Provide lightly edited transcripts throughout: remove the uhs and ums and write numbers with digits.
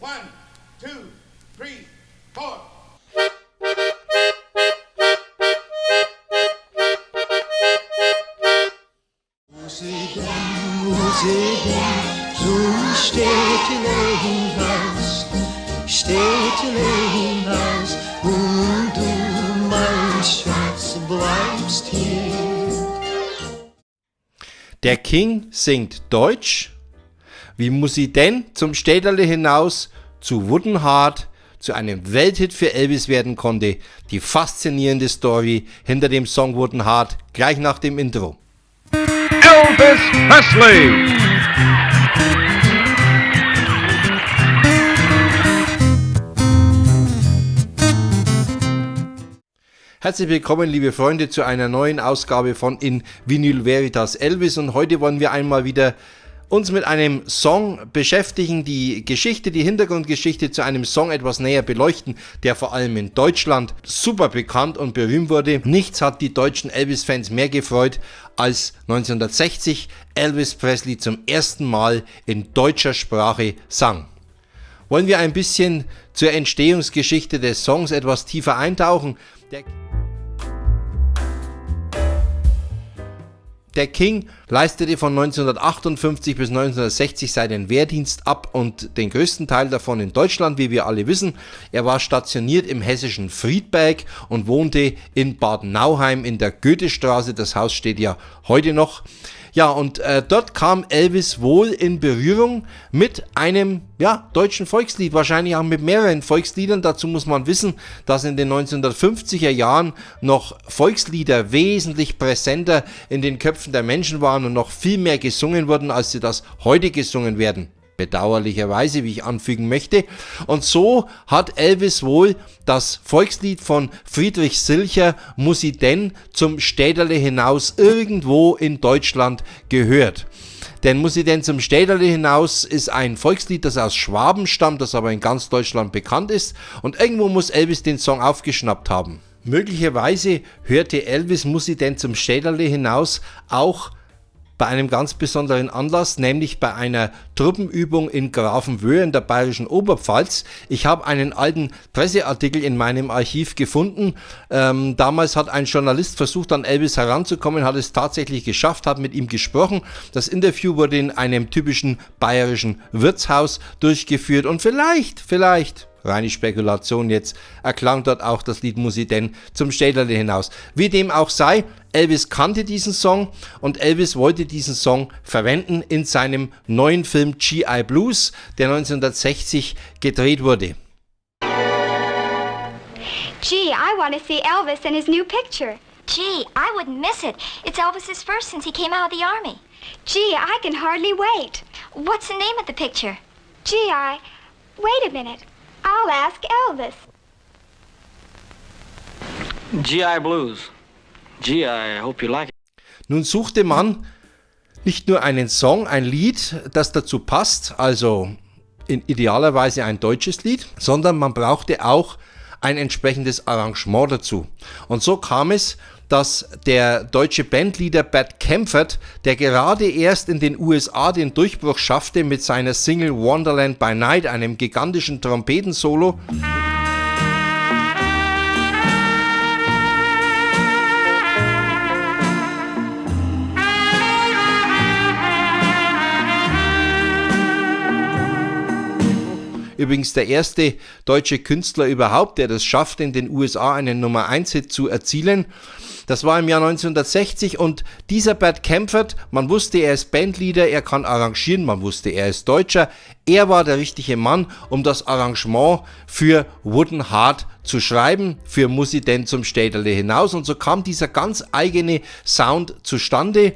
1, 2, 3, 4. Wo sie denn, so ein Städtelein-Haus, und du, mein Schatz, bleibst hier. Der King singt Deutsch. Wie muss sie denn zum Städterle hinaus zu Wooden Heart, zu einem Welthit für Elvis werden konnte? Die faszinierende Story hinter dem Song Wooden Heart, gleich nach dem Intro. Elvis Presley. Herzlich willkommen, liebe Freunde, zu einer neuen Ausgabe von In Vinyl Veritas Elvis, und heute wollen wir einmal wieder uns mit einem Song beschäftigen, die Hintergrundgeschichte zu einem Song etwas näher beleuchten, der vor allem in Deutschland super bekannt und berühmt wurde. Nichts hat die deutschen Elvis-Fans mehr gefreut, als 1960 Elvis Presley zum ersten Mal in deutscher Sprache sang. Wollen wir ein bisschen zur Entstehungsgeschichte des Songs etwas tiefer eintauchen? Der King leistete von 1958 bis 1960 seinen Wehrdienst ab und den größten Teil davon in Deutschland, wie wir alle wissen. Er war stationiert im hessischen Friedberg und wohnte in Bad Nauheim in der Goethestraße. Das Haus steht ja heute noch. Ja, und dort kam Elvis wohl in Berührung mit einem deutschen Volkslied, wahrscheinlich auch mit mehreren Volksliedern. Dazu muss man wissen, dass in den 1950er Jahren noch Volkslieder wesentlich präsenter in den Köpfen der Menschen waren und noch viel mehr gesungen wurden, als sie das heute gesungen werden. Bedauerlicherweise, wie ich anfügen möchte. Und so hat Elvis wohl das Volkslied von Friedrich Silcher, Muss i denn zum Städterle hinaus, irgendwo in Deutschland gehört. Denn Muss i denn zum Städterle hinaus ist ein Volkslied, das aus Schwaben stammt, das aber in ganz Deutschland bekannt ist. Und irgendwo muss Elvis den Song aufgeschnappt haben. Möglicherweise hörte Elvis Muss i denn zum Städterle hinaus auch bei einem ganz besonderen Anlass, nämlich bei einer Truppenübung in Grafenwöhr in der bayerischen Oberpfalz. Ich habe einen alten Presseartikel in meinem Archiv gefunden. Damals hat ein Journalist versucht, an Elvis heranzukommen, hat es tatsächlich geschafft, hat mit ihm gesprochen. Das Interview wurde in einem typischen bayerischen Wirtshaus durchgeführt und vielleicht, reine Spekulation jetzt, erklang dort auch das Lied Muss i denn zum Städterle hinaus. Wie dem auch sei, Elvis kannte diesen Song und Elvis wollte diesen Song verwenden in seinem neuen Film G.I. Blues, der 1960 gedreht wurde. Gee, I want to see Elvis in his new picture. Gee, I wouldn't miss it. It's Elvis's first since he came out of the army. Gee, I can hardly wait. What's the name of the picture? Gee, wait a minute. I'll ask Elvis. G.I. Blues. Gee, I hope you like it. Nun suchte man nicht nur einen Song, ein Lied, das dazu passt, also idealerweise ein deutsches Lied, sondern man brauchte auch ein entsprechendes Arrangement dazu. Und so kam es, dass der deutsche Bandleader Bert Kaempfert, der gerade erst in den USA den Durchbruch schaffte mit seiner Single Wonderland by Night, einem gigantischen Trompetensolo, übrigens der erste deutsche Künstler überhaupt, der das schafft, in den USA einen Nummer-1-Hit zu erzielen. Das war im Jahr 1960 und dieser Bert Kaempfert, man wusste, er ist Bandleader, er kann arrangieren, man wusste, er ist Deutscher. Er war der richtige Mann, um das Arrangement für Wooden Heart zu schreiben, für Muss i denn zum Städterle hinaus. Und so kam dieser ganz eigene Sound zustande,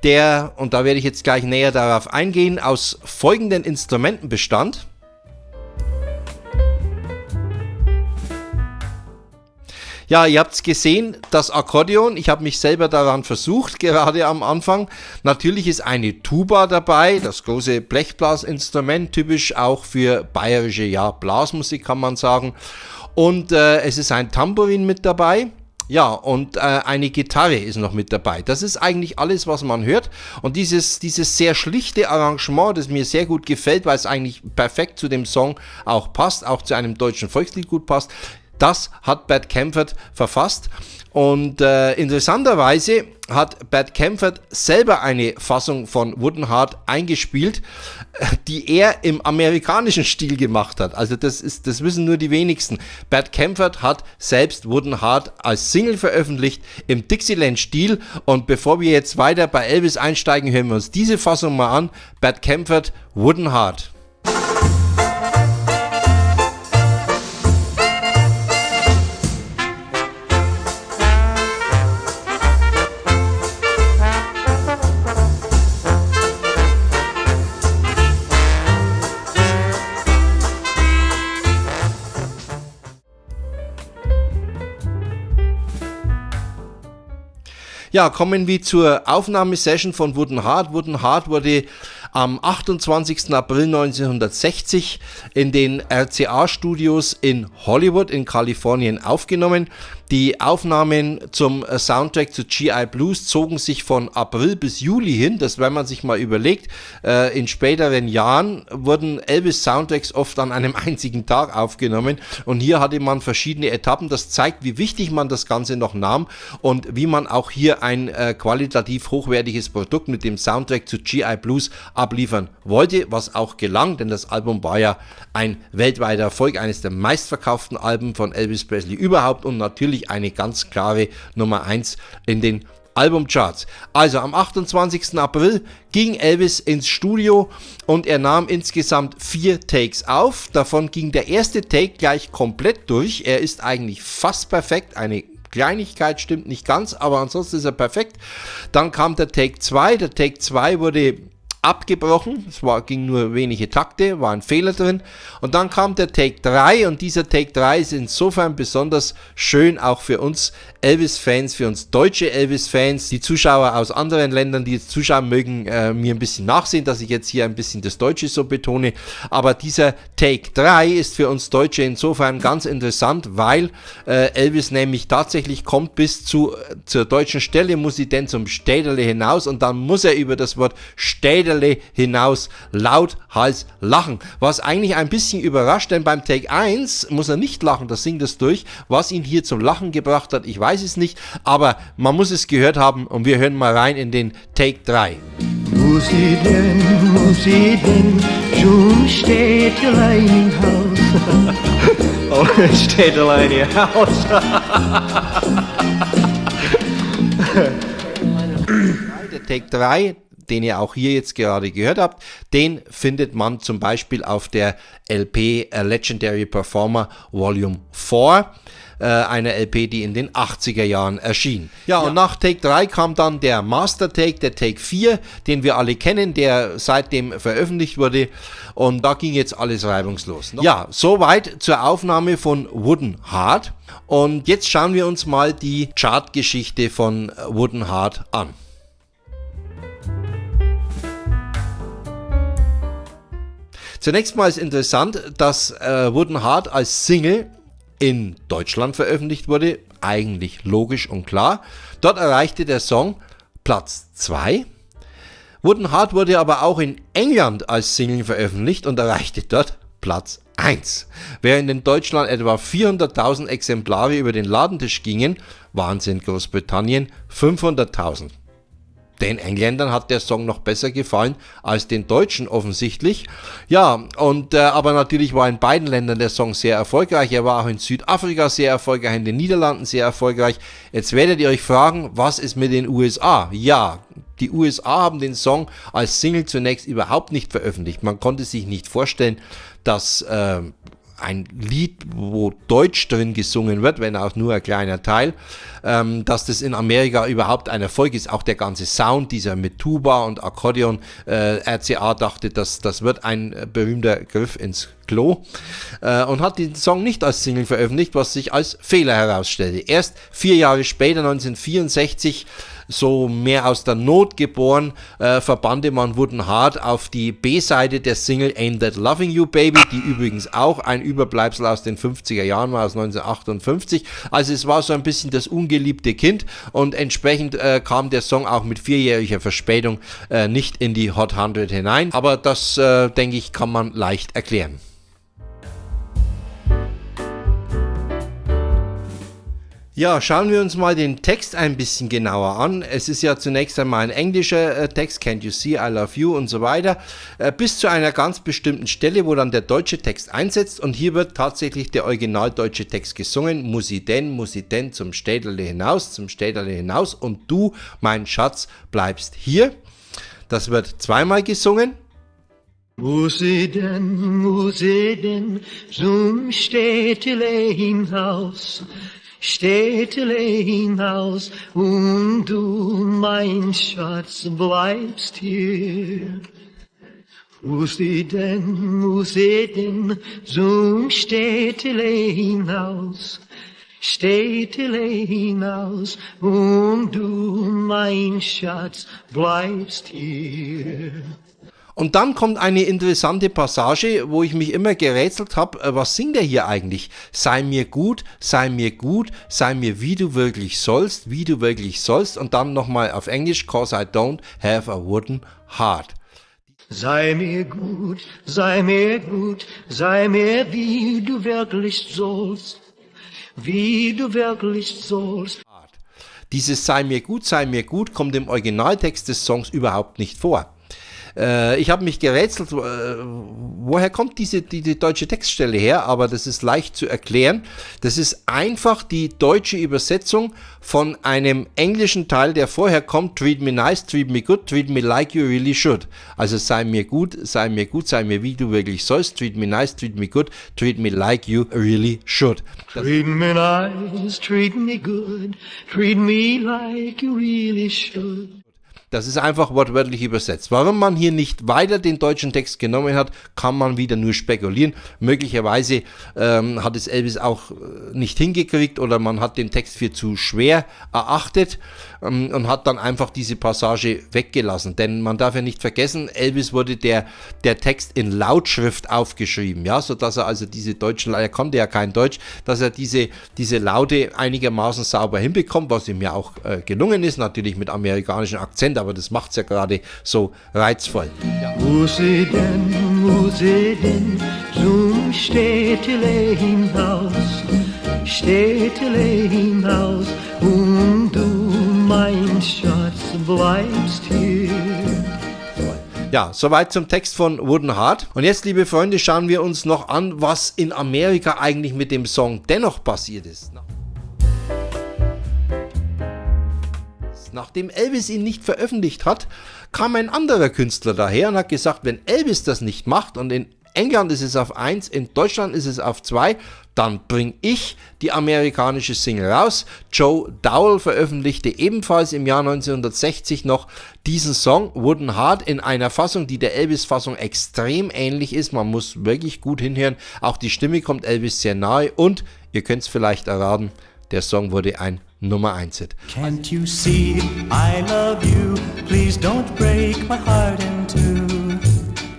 der, und da werde ich jetzt gleich näher darauf eingehen, aus folgenden Instrumenten bestand. Ja, ihr habt es gesehen, das Akkordeon, ich habe mich selber daran versucht, gerade am Anfang. Natürlich ist eine Tuba dabei, das große Blechblasinstrument, typisch auch für bayerische Blasmusik, kann man sagen. Und es ist ein Tambourin mit dabei, Ja, und eine Gitarre ist noch mit dabei. Das ist eigentlich alles, was man hört. Und dieses sehr schlichte Arrangement, das mir sehr gut gefällt, weil es eigentlich perfekt zu dem Song auch passt, auch zu einem deutschen Volkslied gut passt, das hat Bert Kaempfert verfasst. Und interessanterweise hat Bert Kaempfert selber eine Fassung von Wooden Heart eingespielt, die er im amerikanischen Stil gemacht hat. Also das wissen nur die wenigsten. Bert Kaempfert hat selbst Wooden Heart als Single veröffentlicht im Dixieland-Stil. Und bevor wir jetzt weiter bei Elvis einsteigen, hören wir uns diese Fassung mal an. Bert Kaempfert, Wooden Heart. Ja, kommen wir zur Aufnahmesession von Wooden Heart. Wooden Heart wurde am 28. April 1960 in den RCA-Studios in Hollywood in Kalifornien aufgenommen. Die Aufnahmen zum Soundtrack zu G.I. Blues zogen sich von April bis Juli hin. Das, wenn man sich mal überlegt, in späteren Jahren wurden Elvis-Soundtracks oft an einem einzigen Tag aufgenommen. Und hier hatte man verschiedene Etappen. Das zeigt, wie wichtig man das Ganze noch nahm und wie man auch hier ein qualitativ hochwertiges Produkt mit dem Soundtrack zu G.I. Blues abliefern wollte, was auch gelang, denn das Album war ja ein weltweiter Erfolg, eines der meistverkauften Alben von Elvis Presley überhaupt und natürlich eine ganz klare Nummer 1 in den Albumcharts. Also am 28. April ging Elvis ins Studio und er nahm insgesamt 4 Takes auf. Davon ging der erste Take gleich komplett durch. Er ist eigentlich fast perfekt, eine Kleinigkeit stimmt nicht ganz, aber ansonsten ist er perfekt. Dann kam der Take 2. Der Take 2 wurde abgebrochen, ging nur wenige Takte, war ein Fehler drin. Und dann kam der Take 3 und dieser Take 3 ist insofern besonders schön auch für uns Elvis-Fans, für uns deutsche Elvis-Fans. Die Zuschauer aus anderen Ländern, die jetzt zuschauen mögen, mir ein bisschen nachsehen, dass ich jetzt hier ein bisschen das Deutsche so betone. Aber dieser Take 3 ist für uns Deutsche insofern ganz interessant, weil Elvis nämlich tatsächlich kommt bis zur deutschen Stelle, muss sie denn zum Städterle hinaus und dann muss er über das Wort Städterle hinaus lauthals lachen. Was eigentlich ein bisschen überrascht, denn beim Take 1 muss er nicht lachen, das singt es durch. Was ihn hier zum Lachen gebracht hat, ich weiß es nicht, aber man muss es gehört haben und wir hören mal rein in den Take 3. Wo sie denn, schon steht allein im Haus. Oh, steht allein im Haus. Der Take 3, den ihr auch hier jetzt gerade gehört habt, den findet man zum Beispiel auf der LP Legendary Performer Volume 4, eine LP, die in den 80er Jahren erschien. Ja, und nach Take 3 kam dann der Master Take, der Take 4, den wir alle kennen, der seitdem veröffentlicht wurde und da ging jetzt alles reibungslos. Ja, soweit zur Aufnahme von Wooden Heart und jetzt schauen wir uns mal die Chartgeschichte von Wooden Heart an. Zunächst mal ist interessant, dass Wooden Heart als Single in Deutschland veröffentlicht wurde. Eigentlich logisch und klar. Dort erreichte der Song Platz 2. Wooden Heart wurde aber auch in England als Single veröffentlicht und erreichte dort Platz 1. Während in Deutschland etwa 400.000 Exemplare über den Ladentisch gingen, waren es in Großbritannien 500.000. Den Engländern hat der Song noch besser gefallen als den Deutschen offensichtlich. Ja, und aber natürlich war in beiden Ländern der Song sehr erfolgreich. Er war auch in Südafrika sehr erfolgreich, in den Niederlanden sehr erfolgreich. Jetzt werdet ihr euch fragen, was ist mit den USA? Ja, die USA haben den Song als Single zunächst überhaupt nicht veröffentlicht. Man konnte sich nicht vorstellen, dass ein Lied, wo Deutsch drin gesungen wird, wenn auch nur ein kleiner Teil, dass das in Amerika überhaupt ein Erfolg ist. Auch der ganze Sound, dieser mit Tuba und Akkordeon, RCA dachte, das wird ein berühmter Griff ins Klo und hat den Song nicht als Single veröffentlicht, was sich als Fehler herausstellte. Erst 4 Jahre später, 1964, so mehr aus der Not geboren, verbannte man Wooden Heart auf die B-Seite der Single Ain't That Loving You Baby, die übrigens auch ein Überbleibsel aus den 50er Jahren war, aus 1958. Also es war so ein bisschen das ungeliebte Kind und entsprechend kam der Song auch mit 4-jähriger Verspätung nicht in die Hot 100 hinein. Aber das, denke ich, kann man leicht erklären. Ja, schauen wir uns mal den Text ein bisschen genauer an. Es ist ja zunächst einmal ein englischer Text, Can't you see, I love you und so weiter, bis zu einer ganz bestimmten Stelle, wo dann der deutsche Text einsetzt und hier wird tatsächlich der originaldeutsche Text gesungen. Muss ich denn zum Städterle hinaus und du, mein Schatz, bleibst hier. Das wird zweimal gesungen. Muss ich denn zum Städterle hinaus und du, mein Schatz, bleibst hier. Muss ich denn zum Städterle hinaus und du, mein Schatz, bleibst hier. Und dann kommt eine interessante Passage, wo ich mich immer gerätselt habe, was singt er hier eigentlich? Sei mir gut, sei mir wie du wirklich sollst, und dann nochmal auf Englisch, 'cause I don't have a wooden heart. Sei mir gut, wie du wirklich sollst. Dieses sei mir gut kommt im Originaltext des Songs überhaupt nicht vor. Ich habe mich gerätselt, woher kommt die deutsche Textstelle her, aber das ist leicht zu erklären. Das ist einfach die deutsche Übersetzung von einem englischen Teil, der vorher kommt, treat me nice, treat me good, treat me like you really should. Also sei mir wie du wirklich sollst, treat me nice, treat me good, treat me like you really should. Treat me nice, treat me good, treat me like you really should. Das ist einfach wortwörtlich übersetzt. Warum man hier nicht weiter den deutschen Text genommen hat, kann man wieder nur spekulieren. Möglicherweise hat es Elvis auch nicht hingekriegt oder man hat den Text für zu schwer erachtet und hat dann einfach diese Passage weggelassen. Denn man darf ja nicht vergessen, Elvis wurde der Text in Lautschrift aufgeschrieben, ja, sodass er also diese deutschen, er konnte ja kein Deutsch, dass er diese Laute einigermaßen sauber hinbekommt, was ihm ja auch gelungen ist, natürlich mit amerikanischem Akzent, aber das macht es ja gerade so reizvoll. Ja. Muss ich denn zum Städterle hinaus und du, mein Schatz, bleibst hier. Ja, soweit zum Text von Wooden Heart. Und jetzt, liebe Freunde, schauen wir uns noch an, was in Amerika eigentlich mit dem Song dennoch passiert ist. Nachdem Elvis ihn nicht veröffentlicht hat, kam ein anderer Künstler daher und hat gesagt, wenn Elvis das nicht macht und in England ist es auf 1, in Deutschland ist es auf 2, dann bringe ich die amerikanische Single raus. Joe Dowell veröffentlichte ebenfalls im Jahr 1960 noch diesen Song Wooden Heart in einer Fassung, die der Elvis-Fassung extrem ähnlich ist. Man muss wirklich gut hinhören. Auch die Stimme kommt Elvis sehr nahe und ihr könnt es vielleicht erraten, der Song wurde ein Nummer 1 Hit. Can't you see I love you? Please don't break my heart in two.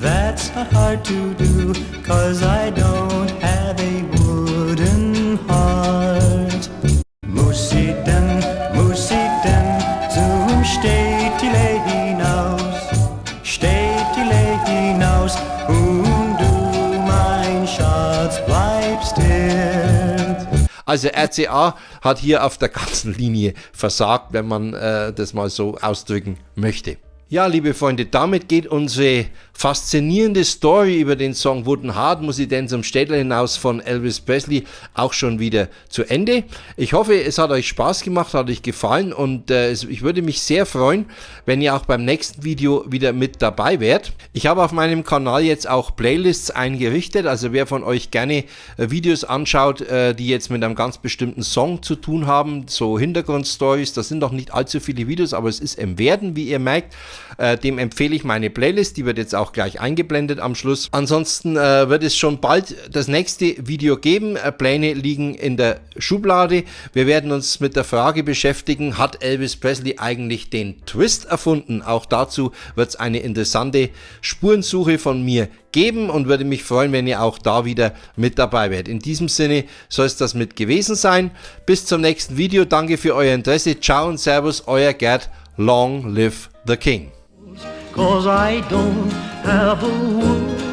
That's not hard to do, 'cause I don't have a wooden heart. Muss ich denn zum Städterle hinaus und du, mein Schatz, bleibst hier. Also RCA hat hier auf der ganzen Linie versagt, wenn man das mal so ausdrücken möchte. Ja, liebe Freunde, damit geht unsere faszinierende Story über den Song Wooden Heart, muss ich denn zum Städter hinaus von Elvis Presley auch schon wieder zu Ende. Ich hoffe, es hat euch Spaß gemacht, hat euch gefallen und ich würde mich sehr freuen, wenn ihr auch beim nächsten Video wieder mit dabei wärt. Ich habe auf meinem Kanal jetzt auch Playlists eingerichtet, also wer von euch gerne Videos anschaut, die jetzt mit einem ganz bestimmten Song zu tun haben, so Hintergrundstories, das sind noch nicht allzu viele Videos, aber es ist im Werden, wie ihr merkt. Dem empfehle ich meine Playlist, die wird jetzt auch gleich eingeblendet am Schluss. Ansonsten wird es schon bald das nächste Video geben. Pläne liegen in der Schublade. Wir werden uns mit der Frage beschäftigen, hat Elvis Presley eigentlich den Twist erfunden? Auch dazu wird es eine interessante Spurensuche von mir geben und würde mich freuen, wenn ihr auch da wieder mit dabei wärt. In diesem Sinne soll es das mit gewesen sein. Bis zum nächsten Video. Danke für euer Interesse. Ciao und Servus, euer Gerd. Long live the King. 'Cause I don't have a word.